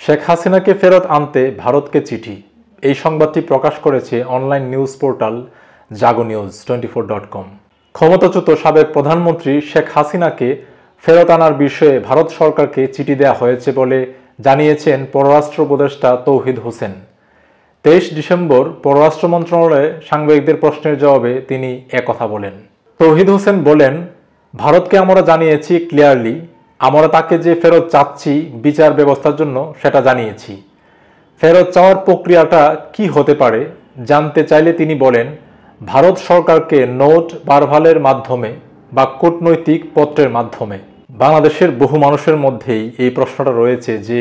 শেখ হাসিনাকে ফেরত আনতে ভারতকে চিঠি। এই সংবাদটি প্রকাশ করেছে অনলাইন নিউজ পোর্টাল jagonews24.com। ক্ষমতাচ্যুত সাবেক প্রধানমন্ত্রী শেখ হাসিনাকে ফেরত আনার বিষয়ে ভারত সরকারকে চিঠি দেওয়া হয়েছে বলে জানিয়েছেন পররাষ্ট্র উপদেষ্টা তৌহিদ হোসেন। 23 ডিসেম্বর পররাষ্ট্র মন্ত্রণালয়ে সাংবাদিকদের প্রশ্নের জবাবে তিনি একথা বলেন। তৌহিদ হোসেন বলেন, ভারতকে আমরা জানিয়েছি ক্লিয়ারলি, আমরা তাকে যে ফেরত চাচ্ছি বিচার ব্যবস্থার জন্য সেটা জানিয়েছি। ফেরত চাওয়ার প্রক্রিয়াটা কি হতে পারে জানতে চাইলে তিনি বলেন, ভারত সরকারকে নোট ভার্বালের মাধ্যমে বা কূটনৈতিক পত্রের মাধ্যমে। বাংলাদেশের বহু মানুষের মধ্যেই এই প্রশ্নটা রয়েছে যে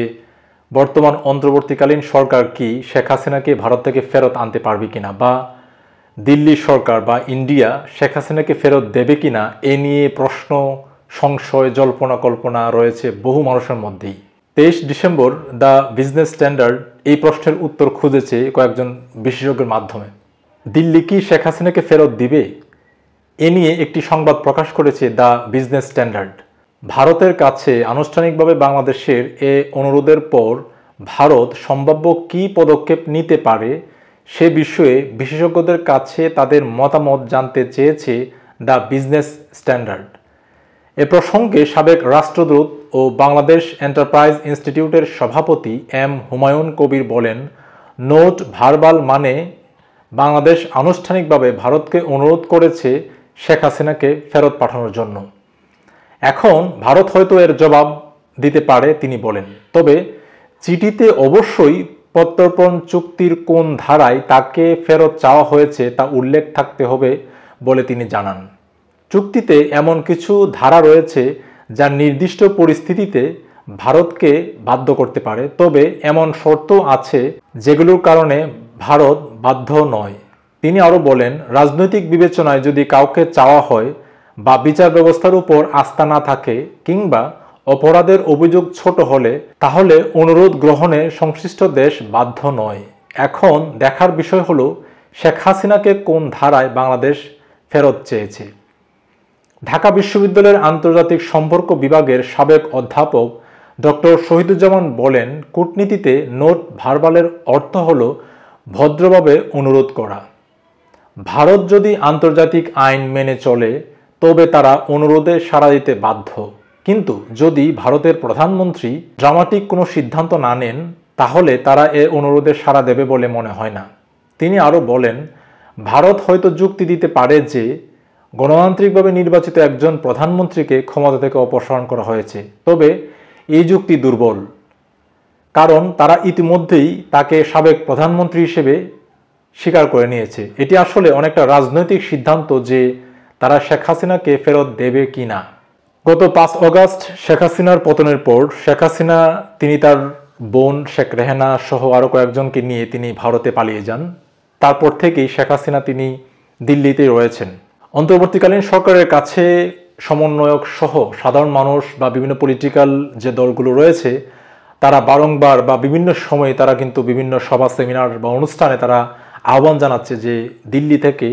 বর্তমান অন্তর্বর্তীকালীন সরকার কি শেখ হাসিনাকে ভারত থেকে ফেরত আনতে পারবে কিনা, বা দিল্লি সরকার বা ইন্ডিয়া শেখ হাসিনাকে ফেরত দেবে কিনা, এ নিয়ে প্রশ্ন, সংশয়, জল্পনা কল্পনা রয়েছে বহু মানুষের মধ্যেই। 23 ডিসেম্বর দ্য বিজনেস স্ট্যান্ডার্ড এই প্রশ্নের উত্তর খুঁজেছে কয়েকজন বিশেষজ্ঞের মাধ্যমে। দিল্লি কি শেখ হাসিনাকে ফেরত দিবে, এ নিয়ে একটি সংবাদ প্রকাশ করেছে দ্য বিজনেস স্ট্যান্ডার্ড। ভারতের কাছে আনুষ্ঠানিকভাবে বাংলাদেশের এ অনুরোধের পর ভারত সম্ভাব্য কী পদক্ষেপ নিতে পারে সে বিষয়ে বিশেষজ্ঞদের কাছে তাদের মতামত জানতে চেয়েছে দ্য বিজনেস স্ট্যান্ডার্ড। এ প্রসঙ্গে সাবেক রাষ্ট্রদূত ও বাংলাদেশ এন্টারপ্রাইজ ইনস্টিটিউটের সভাপতি এম হুমায়ুন কবির বলেন, নোট ভার্বাল মানে বাংলাদেশ আনুষ্ঠানিকভাবে ভারতকে অনুরোধ করেছে শেখ হাসিনাকে ফেরত পাঠানোর জন্য। এখন ভারত হয়তো এর জবাব দিতে পারে তিনি বলেন, তবে চিঠিতে অবশ্যই প্রত্যর্পণ চুক্তির কোন ধারায় তাকে ফেরত চাওয়া হয়েছে তা উল্লেখ থাকতে হবে বলে তিনি জানান। চুক্তিতে এমন কিছু ধারা রয়েছে যা নির্দিষ্ট পরিস্থিতিতে ভারতকে বাধ্য করতে পারে, তবে এমন শর্ত আছে যেগুলোর কারণে ভারত বাধ্য নয়। তিনি আরও বলেন, রাজনৈতিক বিবেচনায় যদি কাউকে চাওয়া হয় বা বিচার ব্যবস্থার উপর আস্থা না থাকে কিংবা অপরাধের অভিযোগ ছোট হলে তাহলে অনুরোধ গ্রহণে সংশ্লিষ্ট দেশ বাধ্য নয়। এখন দেখার বিষয় হলো শেখ হাসিনাকে কোন ধারায় বাংলাদেশ ফেরত চেয়েছে। ঢাকা বিশ্ববিদ্যালয়ের আন্তর্জাতিক সম্পর্ক বিভাগের সাবেক অধ্যাপক ডক্টর শহীদুজ্জামান বলেন, কূটনীতিতে নোট ভার্বালের অর্থ হলো ভদ্রভাবে অনুরোধ করা। ভারত যদি আন্তর্জাতিক আইন মেনে চলে তবে তারা অনুরোধে সাড়া দিতে বাধ্য, কিন্তু যদি ভারতের প্রধানমন্ত্রী ড্রামাটিক কোনো সিদ্ধান্ত না নেন তাহলে তারা এ অনুরোধে সাড়া দেবে বলে মনে হয় না। তিনি আরও বলেন, ভারত হয়তো যুক্তি দিতে পারে যে গণতান্ত্রিকভাবে নির্বাচিত একজন প্রধানমন্ত্রীকে ক্ষমতা থেকে অপসারণ করা হয়েছে, তবে এই যুক্তি দুর্বল, কারণ তারা ইতিমধ্যেই তাকে সাবেক প্রধানমন্ত্রী হিসেবে স্বীকার করে নিয়েছে। এটি আসলে অনেকটা রাজনৈতিক সিদ্ধান্ত যে তারা শেখ হাসিনাকে ফেরত দেবে কি না। গত 5 অগাস্ট শেখ হাসিনার পতনের পর শেখ হাসিনা তিনি তার বোন শেখ রেহেনা সহ আরও কয়েকজনকে নিয়ে তিনি ভারতে পালিয়ে যান। তারপর থেকেই শেখ হাসিনা তিনি দিল্লিতেই রয়েছেন। অন্তর্বর্তীকালীন সরকারের কাছে সমন্বয়ক সহ সাধারণ মানুষ বা বিভিন্ন পলিটিক্যাল যে দলগুলো রয়েছে তারা বারংবার বা বিভিন্ন সময়ে তারা কিন্তু বিভিন্ন সভা, সেমিনার বা অনুষ্ঠানে তারা আহ্বান জানাচ্ছে যে দিল্লি থেকে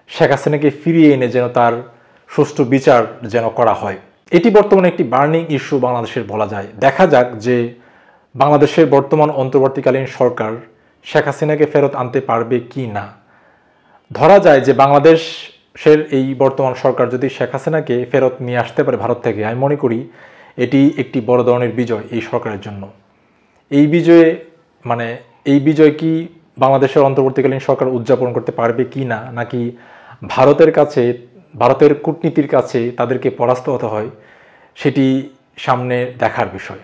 শেখ হাসিনাকে ফিরিয়ে এনে যেন তার সুষ্ঠু বিচার যেন করা হয়। এটি বর্তমানে একটি বার্নিং ইস্যু বাংলাদেশের বলা যায়। দেখা যাক যে বাংলাদেশের বর্তমান অন্তর্বর্তীকালীন সরকার শেখ হাসিনাকে ফেরত আনতে পারবে কি না। ধরা যায় যে বাংলাদেশের এই বর্তমান সরকার যদি শেখ হাসিনাকে ফেরত নিয়ে আসতে পারে ভারত থেকে, আমি মনে করি এটি একটি বড় ধরনের বিজয় এই সরকারের জন্য। এই বিজয় কি বাংলাদেশের অন্তর্বর্তীকালীন সরকার উদযাপন করতে পারবে কি না, নাকি ভারতের কূটনীতির কাছে তাদেরকে পরাস্ত হতে হয়, সেটি সামনে দেখার বিষয়।